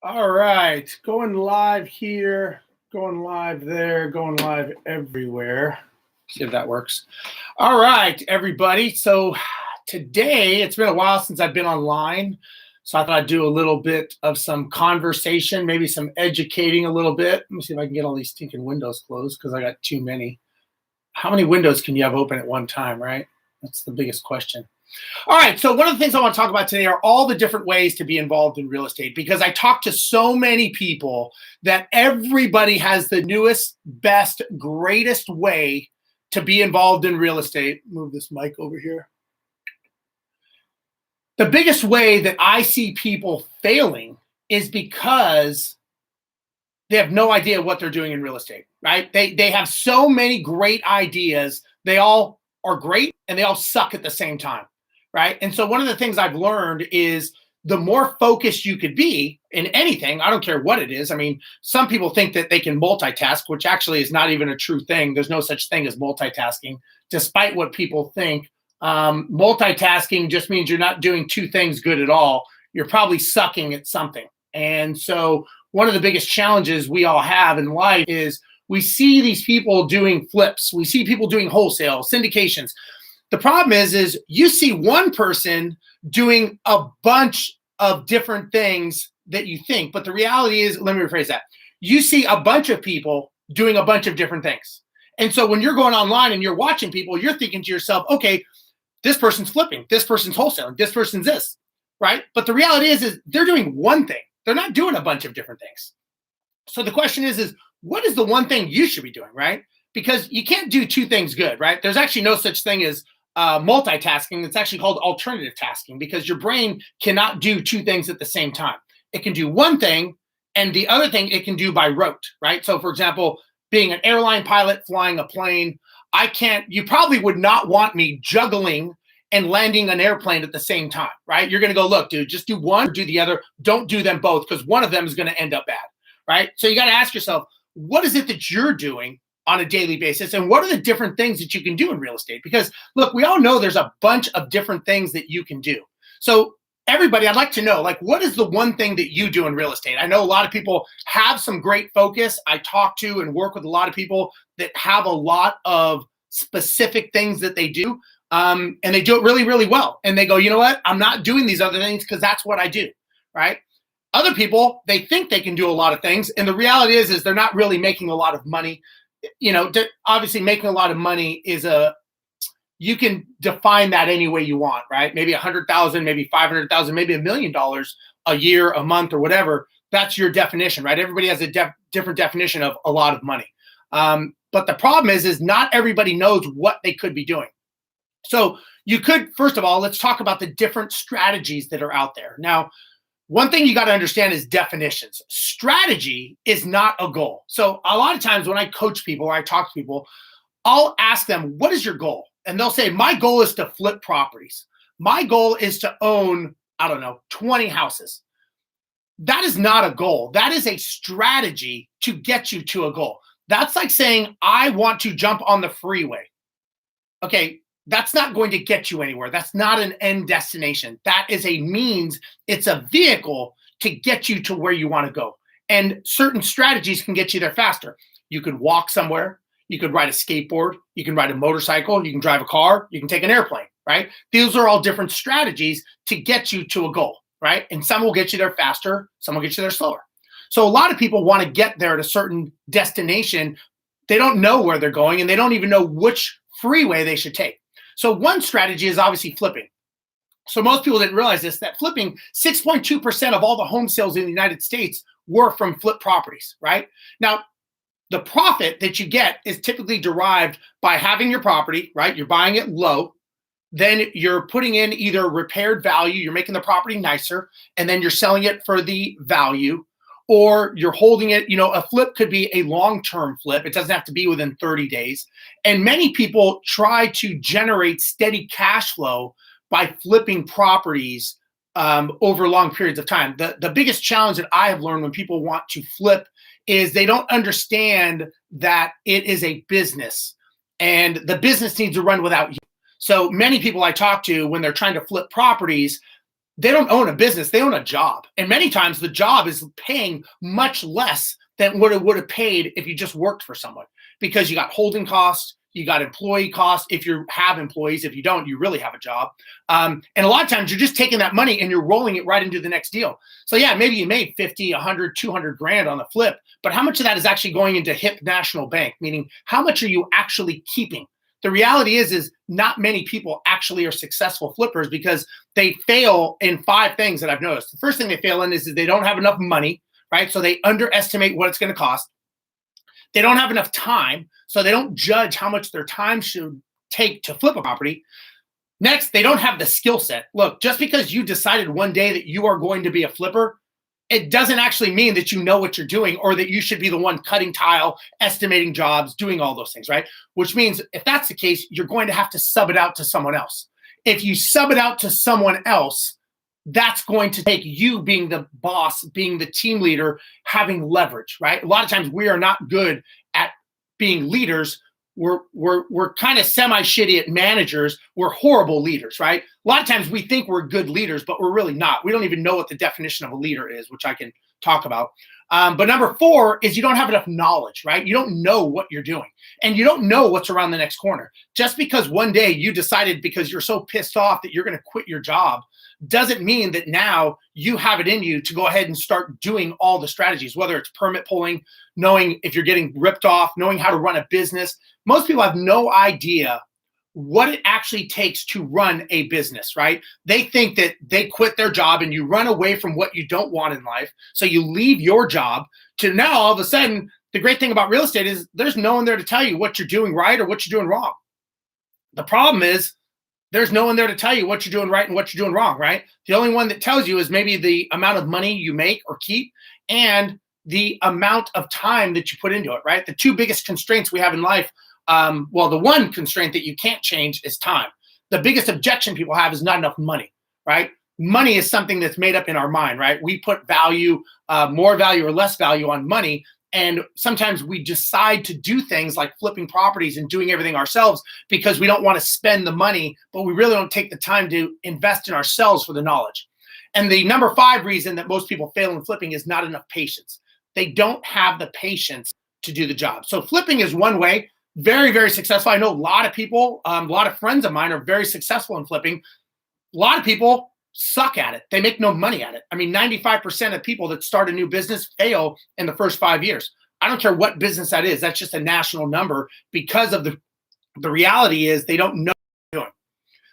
All right, going live here, going live there, going live everywhere. See if that works. All right, everybody. So today, it's been a while since I've been online. So I thought I'd do a little bit of some conversation, maybe some educating a little bit. Let me see if I can get all these stinking windows closed because I got too many. How many windows can you have open at one time, right? That's the biggest question. All right, so one of the things I want to talk about today are all the different ways to be involved in real estate, because I talk to so many people that everybody has the newest, best, greatest way to be involved in real estate. Move this mic over here. The biggest way that I see people failing is because they have no idea what they're doing in real estate, right? They have so many great ideas. They all are great and they all suck at the same time. Right. And so one of the things I've learned is the more focused you could be in anything, I don't care what it is. I mean, some people think that they can multitask, which actually is not even a true thing. There's no such thing as multitasking, despite what people think. Multitasking just means you're not doing two things good at all. You're probably sucking at something. And so one of the biggest challenges we all have in life is we see these people doing flips. We see people doing wholesale, syndications. The problem is you see one person doing a bunch of different things that you think, but the reality is, let me rephrase that. You see a bunch of people doing a bunch of different things. And so when you're going online and you're watching people, you're thinking to yourself, okay, this person's flipping, this person's wholesaling, this person's this, right? But the reality is they're doing one thing. They're not doing a bunch of different things. So the question is what is the one thing you should be doing, right? Because you can't do two things good, right? There's actually no such thing as multitasking. It's actually called alternative tasking, because your brain cannot do two things at the same time. It can do one thing, and the other thing it can do by rote, right? So for example, being an airline pilot flying a plane, you probably would not want me juggling and landing an airplane at the same time, right? You're going to go, look, dude, just do one or do the other. Don't do them both, because one of them is going to end up bad, right? So you got to ask yourself, what is it that you're doing on a daily basis? And what are the different things that you can do in real estate? Because look, we all know there's a bunch of different things that you can do. So everybody, I'd like to know, like, what is the one thing that you do in real estate? I know a lot of people have some great focus. I talk to and work with a lot of people that have a lot of specific things that they do. And they do it really, really well. And they go, you know what? I'm not doing these other things because that's what I do, right? Other people, they think they can do a lot of things. And the reality is they're not really making a lot of money. You know, obviously making a lot of money you can define that any way you want, right? Maybe 100,000, maybe 500,000, maybe $1 million a year, a month, or whatever. That's your definition, right? Everybody has a different definition of a lot of money. But the problem is not everybody knows what they could be doing. So you could, first of all, let's talk about the different strategies that are out there. Now, one thing you got to understand is definitions. Strategy is not a goal. So a lot of times when I coach people or I talk to people, I'll ask them, what is your goal? And they'll say, my goal is to flip properties. My goal is to own, 20 houses. That is not a goal. That is a strategy to get you to a goal. That's like saying, I want to jump on the freeway. Okay, that's not going to get you anywhere. That's not an end destination. That is a means. It's a vehicle to get you to where you want to go. And certain strategies can get you there faster. You could walk somewhere. You could ride a skateboard. You can ride a motorcycle. You can drive a car. You can take an airplane, right? These are all different strategies to get you to a goal, right? And some will get you there faster. Some will get you there slower. So a lot of people want to get there at a certain destination. They don't know where they're going, and they don't even know which freeway they should take. So one strategy is obviously flipping. So most people didn't realize this, that flipping, 6.2% of all the home sales in the United States were from flip properties, right? Now, the profit that you get is typically derived by having your property, right? You're buying it low. Then you're putting in either repaired value, you're making the property nicer, and then you're selling it for the value, or you're holding it. A flip could be a long-term flip. It doesn't have to be within 30 days. And many people try to generate steady cash flow by flipping properties over long periods of time. The biggest challenge that I have learned when people want to flip is they don't understand that it is a business, and the business needs to run without you. So many people I talk to, when they're trying to flip properties, they don't own a business, they own a job. And many times the job is paying much less than what it would have paid if you just worked for someone, because you got holding costs, you got employee costs. If you have employees, if you don't, you really have a job. And a lot of times you're just taking that money and you're rolling it right into the next deal. So yeah, maybe you made 50, 100, 200 grand on the flip, but how much of that is actually going into HIP National Bank? Meaning, how much are you actually keeping? The reality is not many people actually are successful flippers because they fail in 5 things that I've noticed. The first thing they fail in is they don't have enough money, right? So they underestimate what it's going to cost. They don't have enough time, so they don't judge how much their time should take to flip a property. Next, they don't have the skill set. Look, just because you decided one day that you are going to be a flipper, it doesn't actually mean that you know what you're doing or that you should be the one cutting tile, estimating jobs, doing all those things, right? Which means if that's the case, you're going to have to sub it out to someone else. If you sub it out to someone else, that's going to take you being the boss, being the team leader, having leverage, right? A lot of times we are not good at being leaders. We're kind of semi-shitty at managers. We're horrible leaders, right? A lot of times we think we're good leaders, but we're really not. We don't even know what the definition of a leader is, which I can talk about. But number 4 is you don't have enough knowledge, right? You don't know what you're doing, and you don't know what's around the next corner. Just because one day you decided because you're so pissed off that you're going to quit your job doesn't mean that now you have it in you to go ahead and start doing all the strategies, whether it's permit pulling, knowing if you're getting ripped off, knowing how to run a business. Most people have no idea what it actually takes to run a business, right? They think that they quit their job and you run away from what you don't want in life. So you leave your job to now all of a sudden, the great thing about real estate is there's no one there to tell you what you're doing right or what you're doing wrong. The problem is there's no one there to tell you what you're doing right and what you're doing wrong, right? The only one that tells you is maybe the amount of money you make or keep and the amount of time that you put into it, right? The 2 biggest constraints we have in life, well, the one constraint that you can't change is time. The biggest objection people have is not enough money, right? Money is something that's made up in our mind, right? We put value, more value or less value on money. And sometimes we decide to do things like flipping properties and doing everything ourselves because we don't want to spend the money, but we really don't take the time to invest in ourselves for the knowledge. And the number 5 reason that most people fail in flipping is not enough patience. They don't have the patience to do the job. So flipping is one way, very, very successful. I know a lot of people, a lot of friends of mine are very successful in flipping. A lot of people suck at it. They make no money at it. I mean, 95% of people that start a new business fail in the first 5 years. I don't care what business that is. That's just a national number because of the reality is they don't know what they're doing.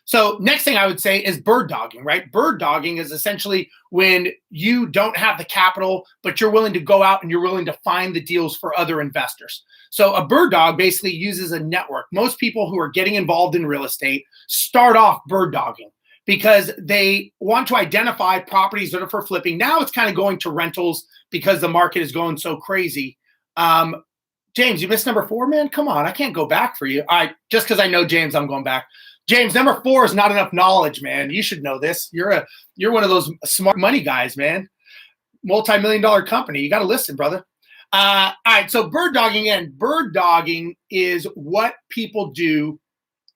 So next thing I would say is bird dogging, right? Bird dogging is essentially when you don't have the capital, but you're willing to go out and you're willing to find the deals for other investors. So a bird dog basically uses a network. Most people who are getting involved in real estate start off bird dogging because they want to identify properties that are for flipping. Now it's kind of going to rentals because the market is going so crazy. James, you missed number 4, man? Come on, I can't go back for you. All right, just because I know James, I'm going back. James, number 4 is not enough knowledge, man. You should know this. You're one of those smart money guys, man. Multi-million-dollar company. You got to listen, brother. All right, so bird dogging in. Bird dogging is what people do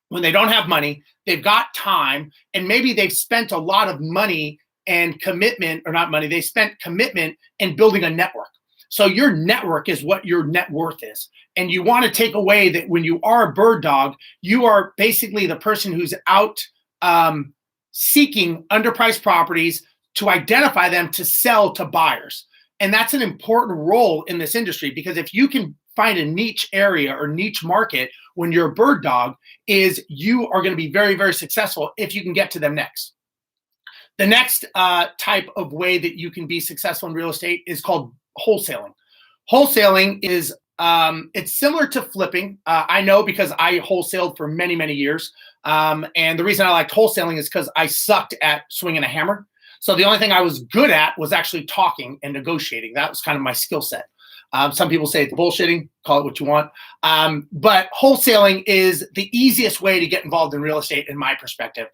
when they don't have money, they've got time, and maybe they've spent a lot of money and commitment, or not money, they spent commitment in building a network. So your network is what your net worth is. And you want to take away that when you are a bird dog, you are basically the person who's out seeking underpriced properties to identify them to sell to buyers. And that's an important role in this industry because if you can find a niche area or niche market when you're a bird dog, is you are going to be very, very successful if you can get to them next. The next type of way that you can be successful in real estate is called wholesaling. Wholesaling is it's similar to flipping. I know because I wholesaled for many, many years. And the reason I liked wholesaling is because I sucked at swinging a hammer. So the only thing I was good at was actually talking and negotiating. That was kind of my skill set. Some people say it's bullshitting, call it what you want. But wholesaling is the easiest way to get involved in real estate, in my perspective.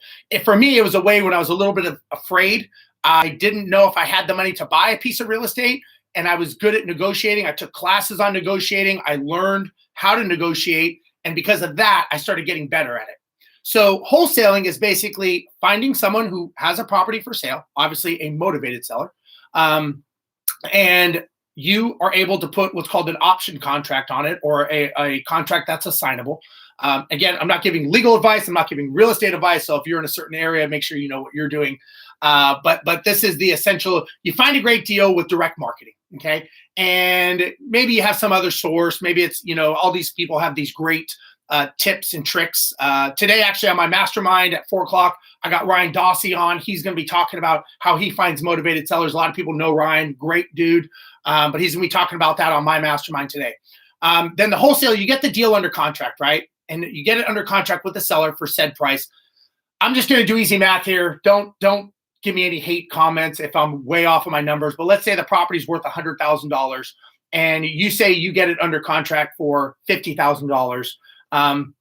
For me, it was a way when I was a little bit afraid. I didn't know if I had the money to buy a piece of real estate, and I was good at negotiating. I took classes on negotiating. I learned how to negotiate. And because of that, I started getting better at it. So wholesaling is basically finding someone who has a property for sale, obviously a motivated seller, and you are able to put what's called an option contract on it, or a contract that's assignable. Again, I'm not giving legal advice. I'm not giving real estate advice. So if you're in a certain area, make sure you know what you're doing. But this is the essential. You find a great deal with direct marketing, okay? And maybe you have some other source. Maybe it's, all these people have these great tips and tricks. Today, actually, on my mastermind at 4:00, I got Ryan Dawsey on. He's going to be talking about how he finds motivated sellers. A lot of people know Ryan, great dude, but he's going to be talking about that on my mastermind today. Then the wholesale, you get the deal under contract, right? And you get it under contract with the seller for said price. I'm just going to do easy math here. Don't give me any hate comments if I'm way off of my numbers. But let's say the property's worth $100,000, and you say you get it under contract for $50,000. And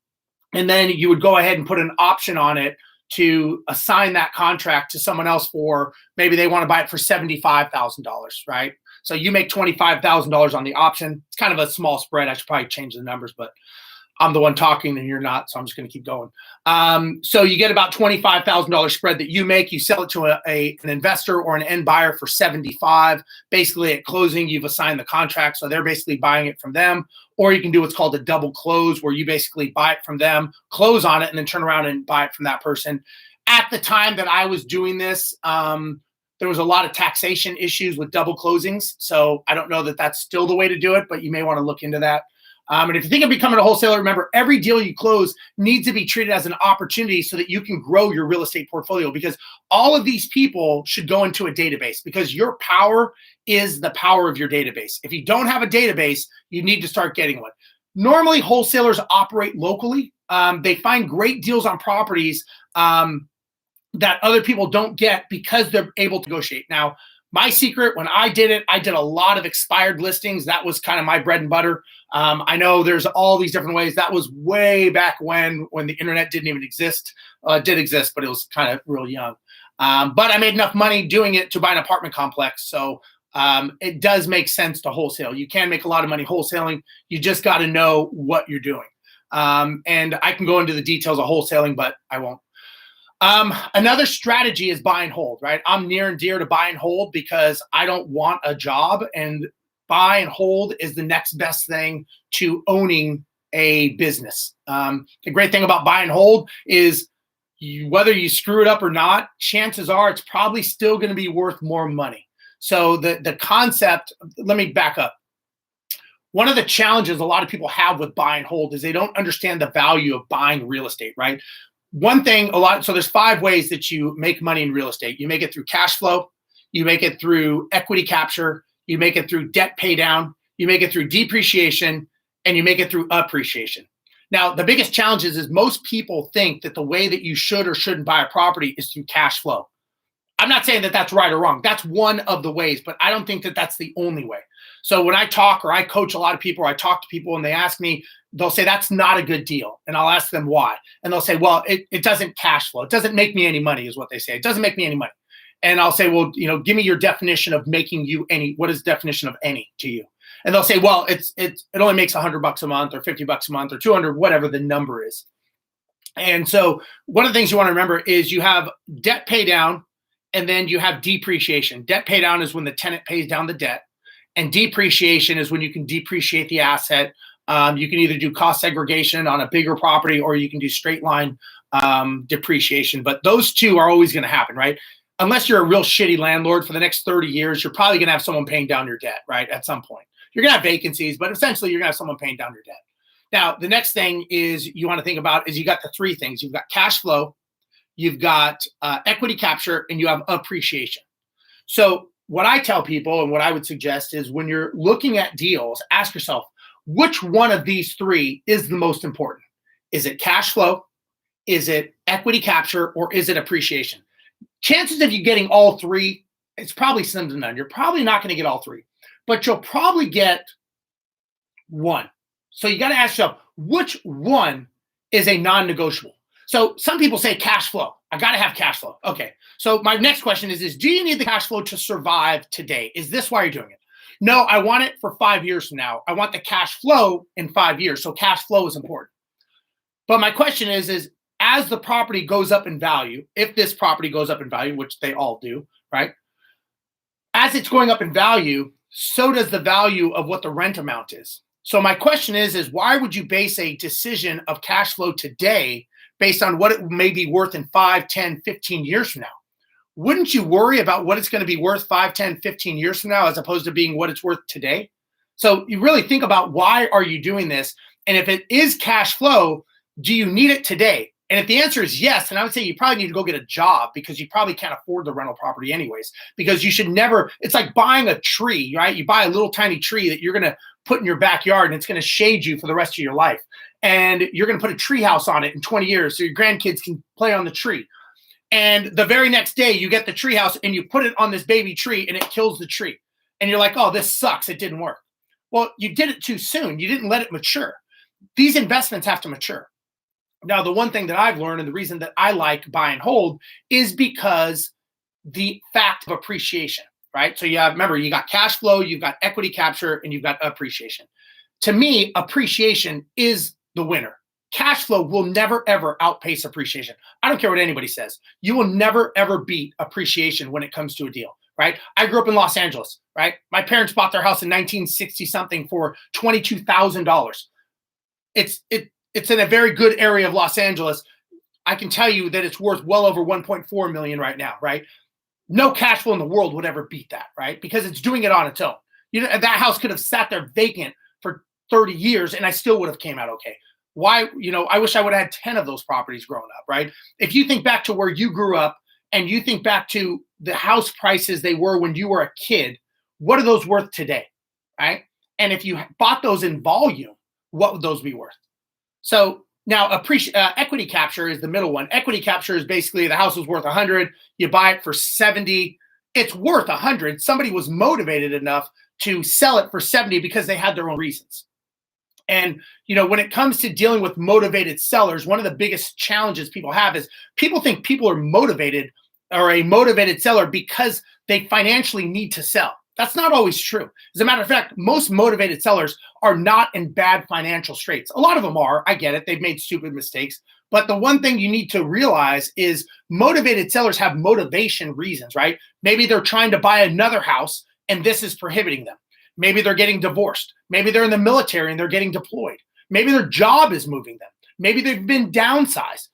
then you would go ahead and put an option on it to assign that contract to someone else for, maybe they want to buy it for $75,000, right? So you make $25,000 on the option. It's kind of a small spread. I should probably change the numbers, but I'm the one talking and you're not, so I'm just going to keep going. So you get about $25,000 spread that you make. You sell it to an investor or an end buyer for $75,000. Basically, at closing, you've assigned the contract, so they're basically buying it from them. Or you can do what's called a double close, where you basically buy it from them, close on it, and then turn around and buy it from that person. At the time that I was doing this, there was a lot of taxation issues with double closings. So I don't know that that's still the way to do it, but you may want to look into that. And if you think of becoming a wholesaler, remember, every deal you close needs to be treated as an opportunity so that you can grow your real estate portfolio, because all of these people should go into a database, because your power is the power of your database. If you don't have a database, you need to start getting one. Normally, wholesalers operate locally. They find great deals on properties that other people don't get because they're able to negotiate. Now, my secret, when I did it, I did a lot of expired listings. That was kind of my bread and butter. I know there's all these different ways. That was way back when the internet didn't even exist. It did exist, but it was kind of real young. But I made enough money doing it to buy an apartment complex. So it does make sense to wholesale. You can make a lot of money wholesaling. You just got to know what you're doing. And I can go into the details of wholesaling, but I won't. Another strategy is buy and hold, right? I'm near and dear to buy and hold because I don't want a job, and buy and hold is the next best thing to owning a business. The great thing about buy and hold is whether you screw it up or not, chances are it's probably still going to be worth more money. So the concept, let me back up. One of the challenges a lot of people have with buy and hold is they don't understand the value of buying real estate, right? One thing, so there's 5 ways that you make money in real estate. You make it through cash flow, you make it through equity capture, you make it through debt pay down, you make it through depreciation, and you make it through appreciation. Now, the biggest challenge is most people think that the way that you should or shouldn't buy a property is through cash flow. I'm not saying that that's right or wrong. That's one of the ways, but I don't think that that's the only way. So when I talk, or I coach a lot of people, or I talk to people and they ask me, they'll say, that's not a good deal. And I'll ask them why. And they'll say, well, it doesn't cash flow. It doesn't make me any money, is what they say. It doesn't make me any money. And I'll say, well, give me your definition of making you any. What is the definition of any to you? And they'll say, well, it only makes $100 a month, or $50 a month, or 200, whatever the number is. And so one of the things you want to remember is you have debt pay down, and then you have depreciation. Debt pay down is when the tenant pays down the debt, and depreciation is when you can depreciate the asset. You can either do cost segregation on a bigger property, or you can do straight line depreciation. But those two are always going to happen, right? Unless you're a real shitty landlord for the next 30 years, you're probably going to have someone paying down your debt, right? At some point. You're going to have vacancies, but essentially you're going to have someone paying down your debt. Now, the next thing is you want to think about is you got the 3 things. You've got cash flow, you've got equity capture, and you have appreciation. So what I tell people and what I would suggest is when you're looking at deals, ask yourself, which one of these 3 is the most important? Is it cash flow? Is it equity capture? Or is it appreciation? Chances of you getting all 3, it's probably slim to none. You're probably not going to get all 3, but you'll probably get 1. So you got to ask yourself, which one is a non-negotiable? So some people say cash flow. I got to have cash flow. Okay. So my next question is do you need the cash flow to survive today? Is this why you're doing it? No, I want it for 5 years from now. I want the cash flow in 5 years. So cash flow is important. But my question is as the property goes up in value, if this property goes up in value, which they all do, right? As it's going up in value, so does the value of what the rent amount is. So my question is why would you base a decision of cash flow today based on what it may be worth in 5, 10, 15 years from now? Wouldn't you worry about what it's going to be worth 5, 10, 15 years from now as opposed to being what it's worth today? So you really think about, why are you doing this? And if it is cash flow, do you need it today? And if the answer is yes, then I would say you probably need to go get a job, because you probably can't afford the rental property anyways. Because you should never, it's like buying a tree, right? You buy a little tiny tree that you're going to put in your backyard, and it's going to shade you for the rest of your life. And you're going to put a tree house on it in 20 years so your grandkids can play on the tree. And the very next day you get the tree house and you put it on this baby tree and it kills the tree. And you're like, oh, this sucks. It didn't work. Well, you did it too soon. You didn't let it mature. These investments have to mature. Now, the one thing that I've learned, and the reason that I like buy and hold, is because the fact of appreciation, right? So remember, you got cash flow, you've got equity capture, and you've got appreciation. To me, appreciation is the winner. Cash flow will never, ever outpace appreciation. I don't care what anybody says. You will never, ever beat appreciation when it comes to a deal, right? I grew up in Los Angeles, right? My parents bought their house in 1960 something for $22,000. It's in a very good area of Los Angeles. I can tell you that it's worth well over 1.4 million right now, right? No cash flow in the world would ever beat that, right? Because it's doing it on its own. That house could have sat there vacant for 30 years and I still would have came out okay. Why? I wish I would have had 10 of those properties growing up, right? If you think back to where you grew up and you think back to the house prices they were when you were a kid, what are those worth today, right? And if you bought those in volume, what would those be worth? So now equity capture is the middle one. Equity capture is basically the house was worth 100, you buy it for 70, it's worth 100. Somebody was motivated enough to sell it for 70 because they had their own reasons. And, when it comes to dealing with motivated sellers, one of the biggest challenges people have is people think people are motivated, or a motivated seller, because they financially need to sell. That's not always true. As a matter of fact, most motivated sellers are not in bad financial straits. A lot of them are. I get it. They've made stupid mistakes. But the one thing you need to realize is motivated sellers have motivation reasons, right? Maybe they're trying to buy another house and this is prohibiting them. Maybe they're getting divorced. Maybe they're in the military and they're getting deployed. Maybe their job is moving them. Maybe they've been downsized.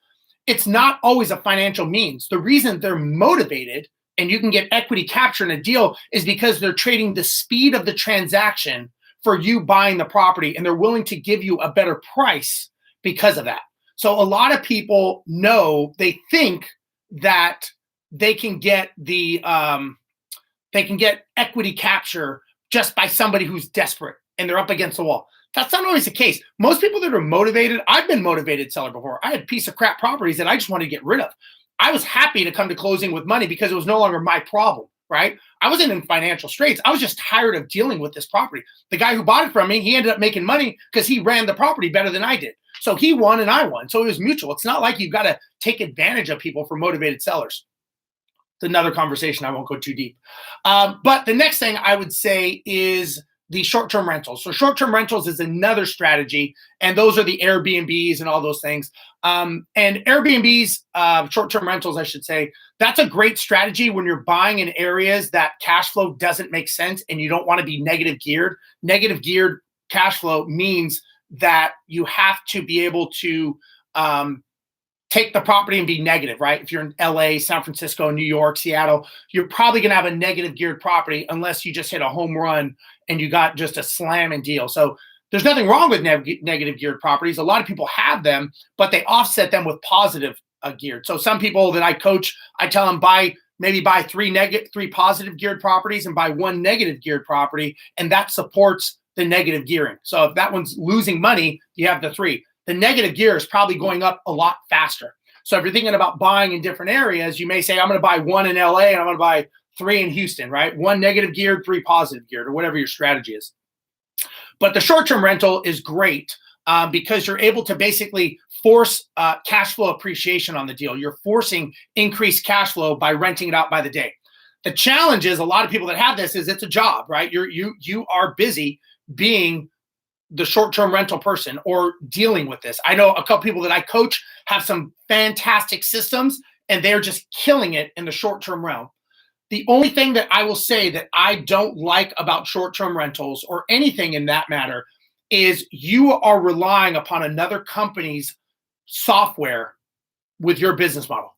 It's not always a financial means. The reason they're motivated and you can get equity capture in a deal is because they're trading the speed of the transaction for you buying the property, and they're willing to give you a better price because of that. So a lot of people they think that they can get equity capture just by somebody who's desperate and they're up against the wall. That's not always the case. Most people that are motivated, I've been motivated seller before. I had piece of crap properties that I just wanted to get rid of. I was happy to come to closing with money because it was no longer my problem, right? I wasn't in financial straits. I was just tired of dealing with this property. The guy who bought it from me, he ended up making money because he ran the property better than I did. So he won and I won. So it was mutual. It's not like you've got to take advantage of people for motivated sellers. It's another conversation. I won't go too deep. But the next thing I would say is the short-term rentals. So short-term rentals is another strategy, and those are the Airbnbs and all those things. And Airbnbs, short-term rentals, I should say, that's a great strategy when you're buying in areas that cash flow doesn't make sense and you don't want to be negative geared. Negative geared cash flow means that you have to be able to take the property and be negative, right? If you're in LA, San Francisco, New York, Seattle, you're probably going to have a negative geared property unless you just hit a home run and you got just a slamming deal. So there's nothing wrong with negative geared properties. A lot of people have them, but they offset them with positive geared. So some people that I coach, I tell them buy three positive geared properties and buy one negative geared property, and that supports the negative gearing. So if that one's losing money, you have the three. The negative gear is probably going up a lot faster. So if you're thinking about buying in different areas, you may say, I'm going to buy one in LA and I'm going to buy 3 in Houston, right? 1 negative geared, 3 positive geared, or whatever your strategy is. But the short-term rental is great because you're able to basically force cash flow appreciation on the deal. You're forcing increased cash flow by renting it out by the day. The challenge is a lot of people that have this is it's a job, right? You are busy being the short-term rental person or dealing with this. I know a couple people that I coach have some fantastic systems and they're just killing it in the short-term realm. The only thing that I will say that I don't like about short-term rentals or anything in that matter is you are relying upon another company's software with your business model.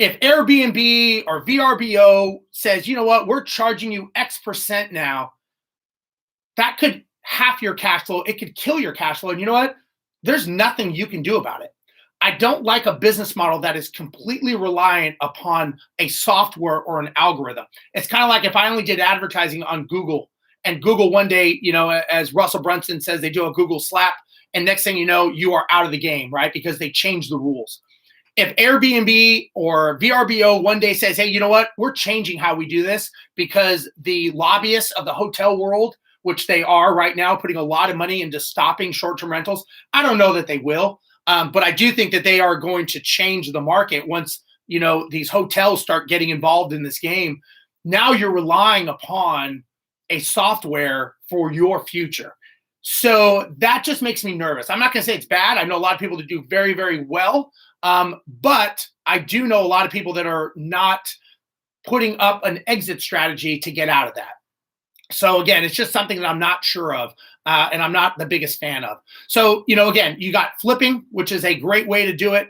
If Airbnb or VRBO says, you know what, we're charging you X% now, that could half your cash flow. It could kill your cash flow. And you know what? There's nothing you can do about it. I don't like a business model that is completely reliant upon a software or an algorithm. It's kind of like if I only did advertising on Google and Google one day, you know, as Russell Brunson says, they do a Google slap and next thing you know, you are out of the game, right? Because they changed the rules. If Airbnb or VRBO one day says, hey, you know what? We're changing how we do this because the lobbyists of the hotel world, which they are right now, putting a lot of money into stopping short-term rentals. I don't know that they will, but I do think that they are going to change the market once, you know, these hotels start getting involved in this game. Now you're relying upon a software for your future. So that just makes me nervous. I'm not going to say it's bad. I know a lot of people that do very, very well, but I do know a lot of people that are not putting up an exit strategy to get out of that. So again, it's just something that I'm not sure of, and I'm not the biggest fan of. So, you know, again, you got flipping, which is a great way to do it.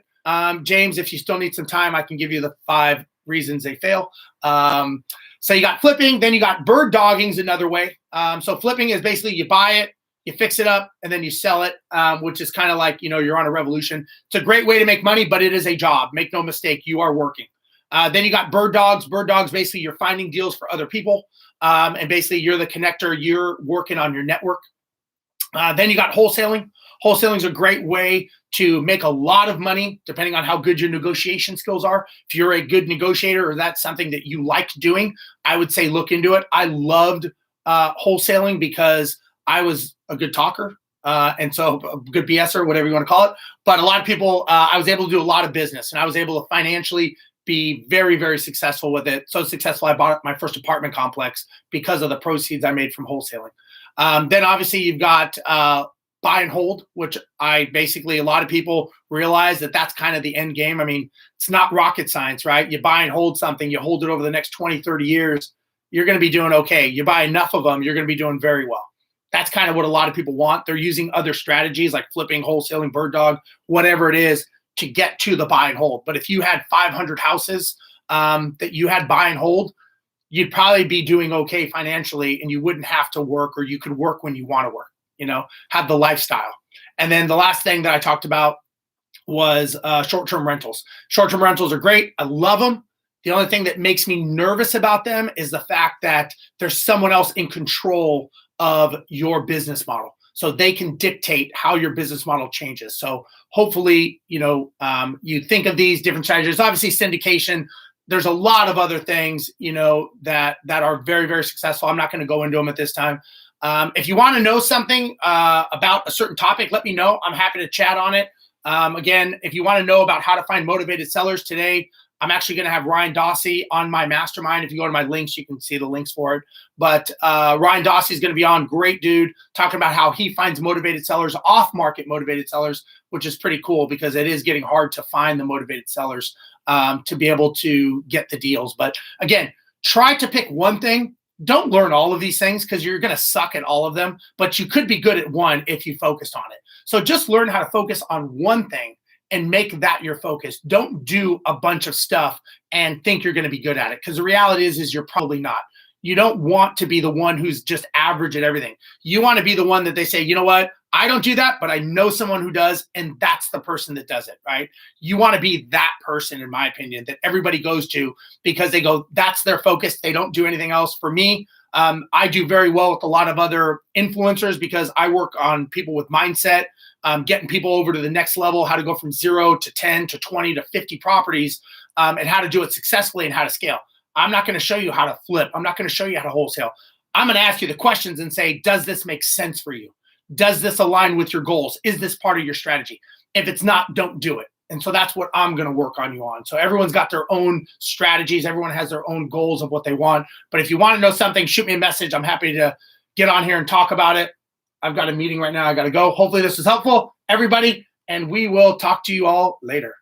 James, if you still need some time, I can give you the 5 reasons they fail. So you got flipping, then you got bird dogging is another way. So flipping is basically you buy it, you fix it up, and then you sell it, which is kind of like, you know, you're on a revolution. It's a great way to make money, but it is a job. Make no mistake, you are working. Then you got bird dogs. Bird dogs, basically you're finding deals for other people. And basically you're the connector, you're working on your network. Then you got wholesaling. Wholesaling is a great way to make a lot of money, depending on how good your negotiation skills are. If you're a good negotiator or that's something that you like doing, I would say look into it. I loved wholesaling because I was a good talker. And so a good BSer, whatever you want to call it. But a lot of people, I was able to do a lot of business and I was able to financially be very, very successful with it. So successful, I bought my first apartment complex because of the proceeds I made from wholesaling. Then obviously you've got buy and hold, which I basically, a lot of people realize that that's kind of the end game. I mean, it's not rocket science, right? You buy and hold something, you hold it over the next 20, 30 years, you're going to be doing okay. You buy enough of them, you're going to be doing very well. That's kind of what a lot of people want. They're using other strategies like flipping, wholesaling, bird dog, whatever it is, to get to the buy and hold. But if you had 500 houses that you had buy and hold, you'd probably be doing okay financially and you wouldn't have to work, or you could work when you want to work, you know, have the lifestyle. And then the last thing that I talked about was short-term rentals. Short-term rentals are great. I love them. The only thing that makes me nervous about them is the fact that there's someone else in control of your business model. So they can dictate how your business model changes. So hopefully, you know, you think of these different strategies. Obviously, syndication. There's a lot of other things, you know, that are very, very successful. I'm not going to go into them at this time. If you want to know something about a certain topic, let me know. I'm happy to chat on it. Again, if you want to know about how to find motivated sellers today, I'm actually going to have Ryan Dawsey on my mastermind. If you go to my links, you can see the links for it. But Ryan Dawsey is going to be on, great dude, talking about how he finds motivated sellers, off-market motivated sellers, which is pretty cool because it is getting hard to find the motivated sellers to be able to get the deals. But again, try to pick one thing. Don't learn all of these things because you're going to suck at all of them, but you could be good at one if you focused on it. So just learn how to focus on one thing and make that your focus. Don't do a bunch of stuff and think you're going to be good at it, because the reality is you're probably not. You don't want to be the one who's just average at everything. You want to be the one that they say, you know what, I don't do that, but I know someone who does, and that's the person that does it, right? You want to be that person, in my opinion, that everybody goes to because they go, that's their focus. They don't do anything else. For me, I do very well with a lot of other influencers because I work on people with mindset, getting people over to the next level, how to go from 0 to 10 to 20 to 50 properties, and how to do it successfully and how to scale. I'm not going to show you how to flip. I'm not going to show you how to wholesale. I'm going to ask you the questions and say, does this make sense for you? Does this align with your goals? Is this part of your strategy? If it's not, don't do it. And so that's what I'm going to work on you on. So everyone's got their own strategies. Everyone has their own goals of what they want. But if you want to know something, shoot me a message. I'm happy to get on here and talk about it. I've got a meeting right now. I got to go. Hopefully this is helpful, everybody, and we will talk to you all later.